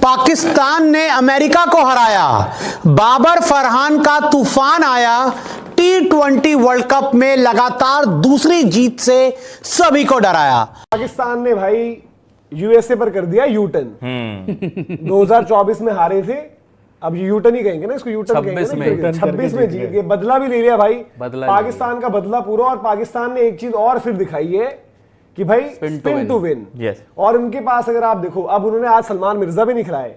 पाकिस्तान ने अमेरिका को हराया, बाबर फरहान का तूफान आया, T20 वर्ल्ड कप में लगातार दूसरी जीत से सभी को डराया। पाकिस्तान ने भाई यूएसए पर कर दिया यूटर्न। 2024 में हारे थे, अब यूटर्न ही कहेंगे ना इसको, यूटर्न कहेंगे ना। 26 में जीत गए, बदला भी ले लिया भाई, पाकिस्तान का बदला पूरा। और पाकिस्तान ने एक चीज और फिर दिखाई है कि भाई स्पिन टू विन। और उनके पास अगर आप देखो, अब उन्होंने आज सलमान मिर्जा भी नहीं खिलाए।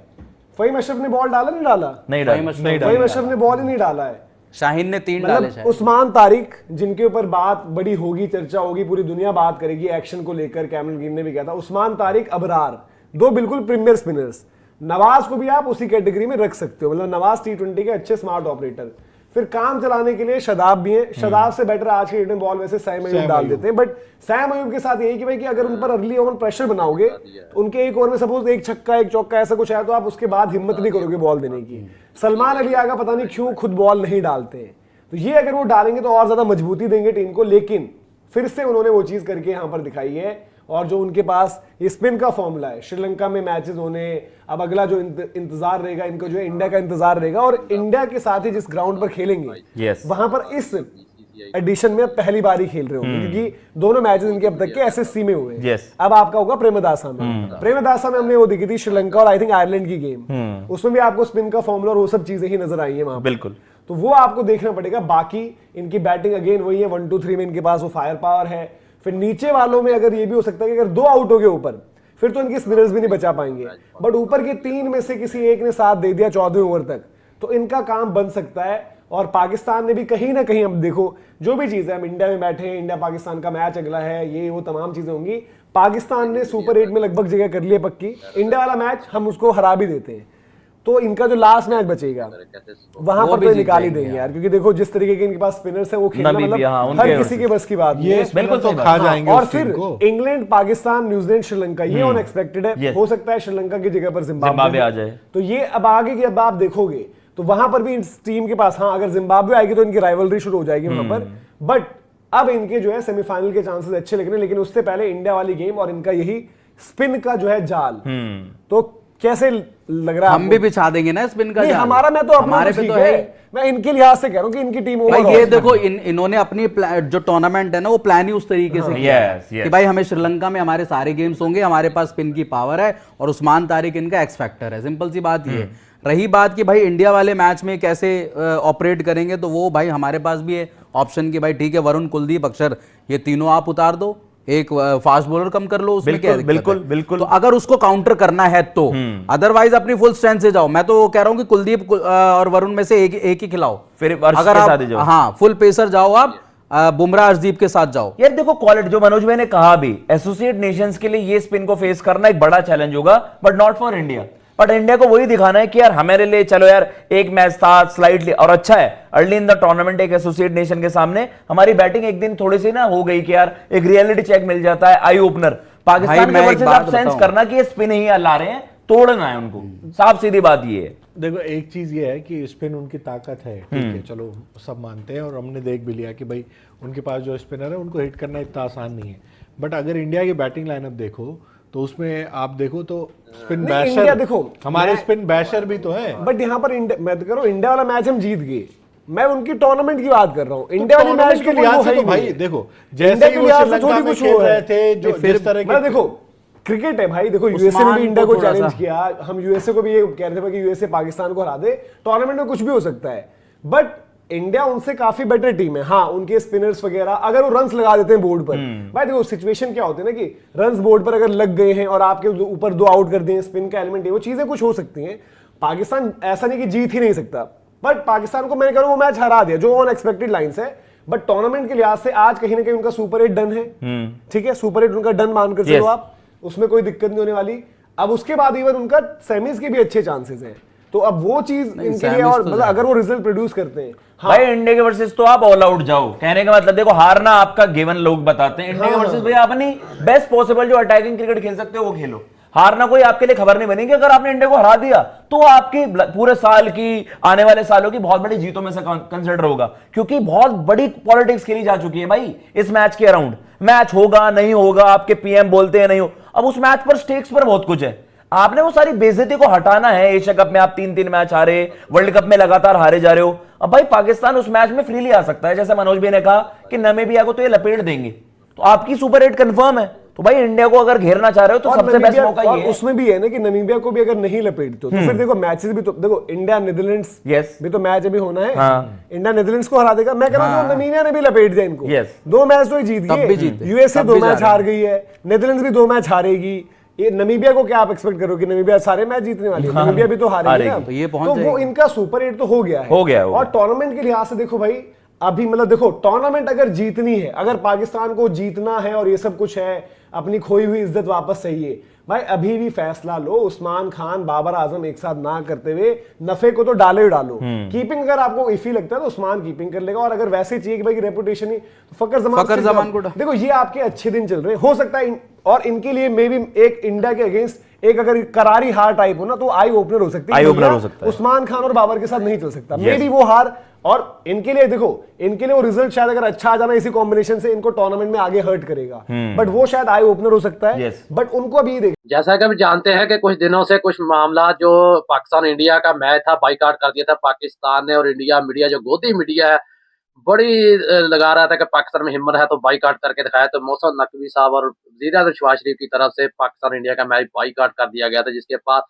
फहीम अशरफ ने बॉल डाला, नहीं डाला? फहीम अशरफ ने बॉल ही नहीं डाला है। शाहीन ने 3 डाले शायद। उस्मान तारिक, जिनके ऊपर बात बड़ी होगी, चर्चा होगी, पूरी दुनिया बात करेगी एक्शन को लेकर। कैमरन ग्रीन ने भी कहा था, उस्मान तारिक, अबरार, दो बिल्कुल प्रीमियर स्पिनर्स। नवाज को भी आप उसी कैटेगरी में रख सकते हो, मतलब नवाज T20 के अच्छे स्मार्ट ऑपरेटर। फिर काम चलाने के लिए शादाब भी है, शादाब से बेटर आज के इंडियन बॉल वैसे सैम अयूब डाल देते हैं। बट सैम अयूब के साथ यही कि भाई कि अगर उन पर अर्ली ओवर प्रेशर बनाओगे तो उनके एक ओवर में सपोज एक छक्का एक चौका ऐसा कुछ है तो आप उसके बाद हिम्मत नहीं करोगे बॉल देने की। सलमान अली आगा पता नहीं क्यों खुद बॉल नहीं डालते हैं, तो ये अगर वो डालेंगे तो और ज्यादा मजबूती देंगे टीम को। लेकिन फिर से उन्होंने वो चीज करके यहाँ पर दिखाई है। और जो उनके पास ये स्पिन का फॉर्मूला है, श्रीलंका में मैचेस होने, अब अगला जो इंतजार रहेगा इनको, जो है इंडिया का इंतजार रहेगा। और इंडिया के साथ ही जिस ग्राउंड पर खेलेंगे वहां पर इस एडिशन में पहली बार ही खेल रहे होंगे, क्योंकि दोनों मैचेस इनके अब तक के SSC में हुए। अब आपका होगा प्रेमदासा में। प्रेमदासा में हमने वो देखी थी श्रीलंका और आई थिंक आयरलैंड की गेम, उसमें भी आपको स्पिन का फॉर्मूला और वो सब चीजें ही नजर आई है वहां। बिल्कुल, तो वो आपको देखना पड़ेगा। बाकी इनकी बैटिंग अगेन वही है, 1 2 3 में इनके पास वो फायर पावर है। फिर नीचे वालों में अगर ये भी हो सकता है कि अगर 2 आउट हो गए ऊपर, फिर तो इनके स्पिनर्स भी नहीं बचा पाएंगे। बट ऊपर के 3 में से किसी एक ने साथ दे दिया 14वें ओवर तक, तो इनका काम बन सकता है। और पाकिस्तान ने भी कहीं ना कहीं, अब देखो जो भी चीज है, हम इंडिया में बैठे हैं, इंडिया पाकिस्तान का मैच अगला है, ये वो तमाम चीजें होंगी। पाकिस्तान ने सुपर 8 में लगभग जगह कर ली है पक्की। इंडिया वाला मैच हम उसको हरा भी देते हैं, तो इनका जो लास्ट मैच बचेगा वहां पर तो निकाल ही देंगे यार, क्योंकि देखो जिस तरीके के इनके पास स्पिनर्स है वो खेलना मतलब हर किसी के बस की बात नहीं है। बिल्कुल तो खा जाएंगे। और फिर इंग्लैंड, पाकिस्तान, न्यूजीलैंड, श्रीलंका, ये अनएक्सपेक्टेड है। हो सकता है श्रीलंका की जगह पर जिम्बाब्वे आ जाए, तो ये अब आगे की अब आप देखोगे तो वहां पर भी इस टीम के पास, हाँ अगर जिम्बाब्वे आएगी तो इनकी राइवलरी शुरू हो जाएगी वहां पर। बट अब इनके जो है सेमीफाइनल के चांसेस अच्छे लग रहे हैं, लेकिन उससे पहले इंडिया वाली गेम और इनका यही स्पिन का जो है जाल, तो कैसे लग रहा है? हम भी बिछा देंगे ना स्पिन का जाल। हमारा मैं तो हमारे पे तो है, मैं इनके लिहाज से कह रहा हूं कि इनकी टीम भाई ये देखो इन्होंने अपनी जो टूर्नामेंट है ना वो प्लान ही उस तरीके से किया है कि भाई हमें श्रीलंका में हमारे सारे गेम्स होंगे, हमारे पास स्पिन की पावर है और उस्मान तारिक इनका एक्स फैक्टर है। सिंपल सी बात ये। रही बात कि भाई इंडिया वाले मैच में कैसे ऑपरेट करेंगे, तो वो भाई हमारे पास भी है ऑप्शन कि भाई ठीक है वरुण, कुलदीप, अक्षर, ये तीनों आप उतार दो, एक फास्ट बॉलर कम कर लो, उसमें क्या बिल्कुल। तो अगर उसको काउंटर करना है तो अदरवाइज अपनी फुल स्ट्रेंथ से जाओ। मैं तो कह रहा हूं कि कुलदीप और वरुण में से एक ही खिलाओ, फिर अगर आप हाँ फुल पेसर जाओ, आप बुमराह, अर्शदीप के साथ जाओ। यार देखो क्वालिटी, जो मनोज भाई ने कहा भी, एसोसिएट नेशंस के लिए ये स्पिन को फेस करना एक बड़ा चैलेंज होगा, but not for India. But India को वही दिखाना है कि यार हमारे लिए चलो यार एक मैच था स्लाइटली, और अच्छा है अर्ली इन द टूर्नामेंट एक एसोसिएट नेशन के सामने हमारी बैटिंग एक दिन थोड़ी सी ना हो गई कि यार एक रियलिटी चेक मिल जाता है, आई ओपनर। पाकिस्तान के वर्सेस आप सेंस करना कि ये स्पिन ही ला रहे हैं, तोड़ना है उनको, साफ सीधी बात ये है। देखो एक चीज ये है कि स्पिन उनकी ताकत है, ठीक है, चलो सब मानते हैं और हमने देख भी लिया कि भाई उनके पास जो स्पिनर है उनको हिट करना इतना आसान नहीं है। बट अगर इंडिया की बैटिंग लाइनअप देखो तो उसमें आप देखो तो स्पिन बैशर, देखो हमारे स्पिन बैशर भी तो है। बट यहाँ पर मैं तो कह रहा हूँ इंडिया वाला मैच हम जीत गए, मैं उनकी टूर्नामेंट की बात कर रहा हूँ। इंडिया वाले मैच के लिहाज से तो भाई देखो जैसे ही वो श्रीलंका में खेल रहे थे, जो जिस तरह के, देखो क्रिकेट है भाई, देखो यूएसए ने भी इंडिया को चैलेंज किया, हम यूएसए को भी ये कह रहे थे कि यूएसए पाकिस्तान को हरा दे, टूर्नामेंट में कुछ भी हो सकता है। बट इंडिया उनसे काफी बेटर टीम है। हाँ उनके स्पिनर्स वगैरह अगर वो रन्स लगा देते हैं बोर्ड पर, भाई देखो सिचुएशन क्या होती है ना कि रन्स बोर्ड पर अगर लग गए हैं और आपके ऊपर 2 आउट कर दिए, स्पिन का एलिमेंट है, वो चीजें कुछ हो सकती हैं। पाकिस्तान ऐसा नहीं कि जीत ही नहीं सकता, बट पाकिस्तान को मैं कह रहा हूं वो मैच हरा दिया जो अनएक्सपेक्टेड लाइंस है। बट टूर्नामेंट के लिहाज से आज कहीं ना कहीं उनका सुपर 8 डन है, ठीक है, सुपर 8 उनका डन मानकर चलो आप, उसमें कोई दिक्कत नहीं होने वाली। अब उसके बाद इवन उनका सेमीज के भी अच्छे चांसेस हैं, तो अब वो चीज इनके लिए, और मतलब अगर वो रिजल्ट प्रोड्यूस करते हैं। हाँ। भाई इंडिया के वर्सेस तो आप ऑल आउट जाओ, कहने का मतलब देखो हारना आपका गिवन लोग बताते हैं। इंडिया के वर्सेस भैया अपनी बेस्ट पॉसिबल जो अटैकिंग क्रिकेट खेल सकते हो वो खेलो, हारना कोई आपके लिए खबर नहीं बनेगी। अगर आपने इंडिया को हरा दिया तो आपकी पूरे साल की, आने वाले सालों की बहुत बड़ी जीतों में से कंसिडर होगा, क्योंकि बहुत बड़ी पॉलिटिक्स खेली जा चुकी है भाई इस मैच के अराउंड। मैच होगा नहीं होगा, आपके पीएम बोलते हैं नहीं हो, अब उस मैच पर स्टेक्स पर बहुत कुछ है। आपने वो सारी बेइज्जती को हटाना है। एशिया कप में आप 3-3 मैच हारे, वर्ल्ड कप में लगातार हारे जा रहे हो। अब भाई पाकिस्तान उस मैच में फ्रीली आ सकता है, जैसे मनोज भाई ने कहा कि नामीबिया को तो ये लपेट देंगे, तो आपकी सुपर 8 कंफर्म है। तो भाई इंडिया को अगर घेरना चाह रहे हो तो और सबसे बेस्ट मौका ये है। उसमें भी है ना कि नमीबिया को भी अगर नहीं लपेटते तो फिर देखो मैचेस भी तो देखो, इंडिया नीदरलैंड्स Yes. भी तो मैच अभी होना है। हाँ। इंडिया नीदरलैंड्स को हरा देगा। मैं कह रहा हूँ नमीबिया ने भी लपेट दिया इनको। Yes. 2 मैच तो ये जीत तब भी गए, जीते। यूएसए तब 2 भी मैच जा हार गई है, नीदरलैंड्स भी 2 मैच हारेगी। ये नमीबिया को क्या आप एक्सपेक्ट करो कि नमीबिया सारे मैच जीतने वाली है? नमीबिया भी तो हारेगी ना। तो ये पहुंच तो वो जाएगी। इनका सुपर 8 तो हो गया है। हो गया। और टूर्नामेंट के लिहाज से देखो भाई, अभी मतलब देखो टूर्नामेंट अगर जीतनी है, अगर पाकिस्तान को जीतना है और ये सब कुछ है, अपनी खोई हुई इज्जत वापस चाहिए, भाई अभी भी फैसला लो। उस्मान खान, बाबर आजम एक साथ ना करते हुए नफे को तो डालो ही डालो। कीपिंग अगर आपको इफी लगता है तो उस्मान कीपिंग कर लेगा, और अगर वैसे चाहिए कि भाई रेपुटेशन ही, तो फकर जमान को देखो, ये आपके अच्छे दिन चल रहे हैं, हो सकता है और इनके लिए मे भी एक इंडिया के अगेंस्ट एक अगर करारी हार टाइप हो ना, तो आई ओपनर हो सकती है। आई ओपनर हो सकता है। उस्मान खान और बाबर के साथ नहीं चल सकता, मे भी वो हार। और इनके लिए देखो, इनके लिए वो रिजल्ट शायद अगर अच्छा आ जाना इसी कॉम्बिनेशन से, इनको टूर्नामेंट में आगे हर्ट करेगा, बट वो शायद आई ओपनर हो सकता है। बट उनको अभी देख, जैसा कि हम जानते हैं कि कुछ दिनों से कुछ मामला जो पाकिस्तान इंडिया का मैच था बाइकआउट कर दिया था पाकिस्तान ने, और इंडिया मीडिया जो गोदी मीडिया है बड़ी लगा रहा था कि पाकिस्तान में हिम्मत है तो बाइकआउट करके दिखाया। तो मोहसिन नकवी साहब और वज़ीर आज़म शहबाज शरीफ की तरफ से पाकिस्तान इंडिया का मैच बाइकआउट कर दिया गया था, जिसके पास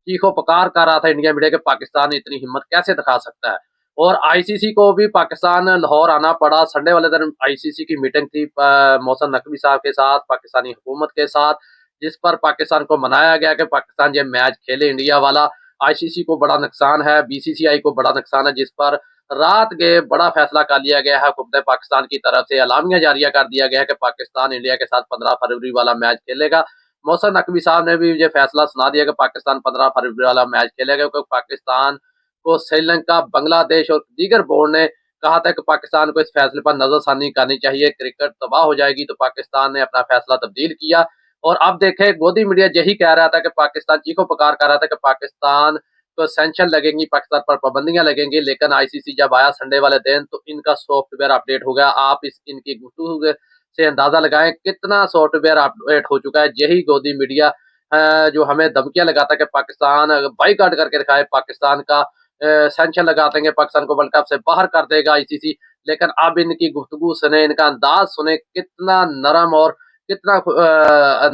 चीखो पुकार कर रहा था इंडिया मीडिया के पाकिस्तान इतनी हिम्मत कैसे दिखा सकता है। और आईसीसी को भी पाकिस्तान लाहौर आना पड़ा। संडे वाले दिन आईसीसी की मीटिंग थी मोहसिन नकवी साहब के साथ, पाकिस्तानी हुकूमत के साथ, जिस पर पाकिस्तान को मनाया गया कि पाकिस्तान ये मैच खेले इंडिया वाला। आईसीसी को बड़ा नुकसान है, बीसीसीआई को बड़ा नुकसान है, जिस पर रात के बड़ा फैसला कर लिया गया है। हुकूमत पाकिस्तान की तरफ से अलामिया जारिया कर दिया गया है कि पाकिस्तान इंडिया के साथ 15 फरवरी वाला मैच खेलेगा। मोहसिन नकवी साहब ने भी ये फैसला सुना दिया कि पाकिस्तान 15 फरवरी वाला मैच खेलेगा, क्योंकि पाकिस्तान को श्रीलंका, बांग्लादेश और दीगर बोर्ड ने कहा था कि पाकिस्तान को इस फैसले पर नजरसानी करनी चाहिए, क्रिकेट तबाह हो जाएगी। तो पाकिस्तान ने अपना फैसला तब्दील किया, और अब देखें गोदी मीडिया यही कह रहा था कि पाकिस्तान चीखो पुकार कर रहा था कि पाकिस्तान को सैंक्शन लगेंगी, पाकिस्तान पर पाबंदियां लगेंगी। लेकिन आईसीसी जब आया संडे वाले दिन तो इनका सॉफ्टवेयर अपडेट हो गया। आप इनकी गुफ्तगू से अंदाजा लगाएं कितना सॉफ्टवेयर अपडेट हो चुका है। यही गोदी मीडिया जो हमें धमकियां लगाता है कि पाकिस्तान बाइकआउट करके दिखाए, पाकिस्तान का सैंक्शन लगा देंगे, पाकिस्तान को वर्ल्ड कप से बाहर कर देगा आईसीसी। लेकिन अब इनकी गुफ्तगू सुने, इनका अंदाज सुने, कितना नरम और कितना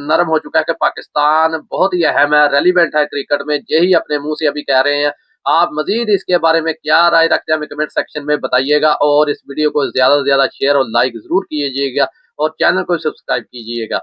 नरम हो चुका है कि पाकिस्तान बहुत ही अहम है, रेलिवेंट है क्रिकेट में। यही अपने मुंह से अभी कह रहे हैं। आप मजीद इसके बारे में क्या राय रखते हैं हमें कमेंट सेक्शन में बताइएगा, और इस वीडियो को ज्यादा से ज्यादा शेयर और लाइक जरूर कीजिएगा, और चैनल को सब्सक्राइब कीजिएगा।